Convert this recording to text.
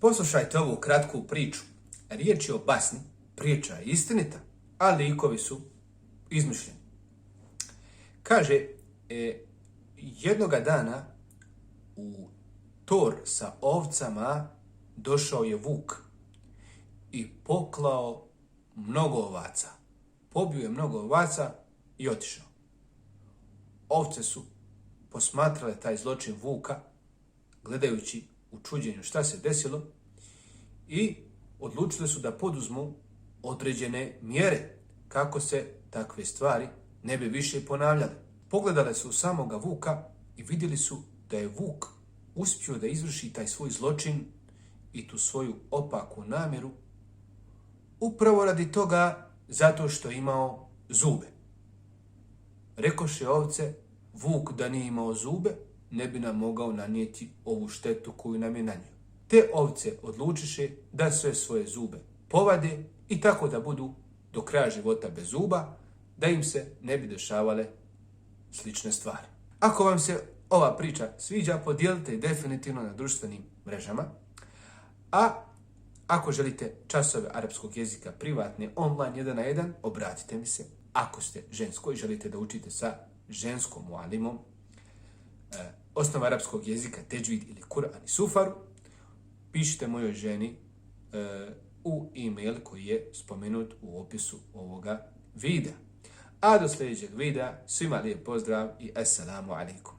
Poslušajte ovu kratku priču. Riječ je o basni, priča je istinita, a likovi su izmišljeni. Kaže, jednoga dana u tor sa ovcama došao je vuk i poklao mnogo ovaca. Pobio je mnogo ovaca i otišao. Ovce su posmatrale taj zločin vuka, gledajući u čuđenju šta se desilo, i odlučili su da poduzmu određene mjere kako se takve stvari ne bi više ponavljale. Pogledale su samoga vuka i vidjeli su da je vuk uspio da izvrši taj svoj zločin i tu svoju opaku namjeru upravo radi toga zato što je imao zube. Rekoše ovce, vuk da nije imao zube, ne bi nam mogao nanijeti ovu štetu koju nam je nanio. Te ovce odlučiše da sve svoje zube povade i tako da budu do kraja života bez zuba, da im se ne bi dešavale slične stvari. Ako vam se ova priča sviđa, podijelite je definitivno na društvenim mrežama. A ako želite časove arapskog jezika privatne, online 1 na 1, obratite mi se. Ako ste žensko i želite da učite sa ženskom mualimom, osnova arapskog jezika, teđvid ili Kur'an i Sufaru, pišite mojoj ženi u e-mail koji je spomenut u opisu ovoga videa. A do sljedećeg videa, svima lijep pozdrav i assalamu alaikum.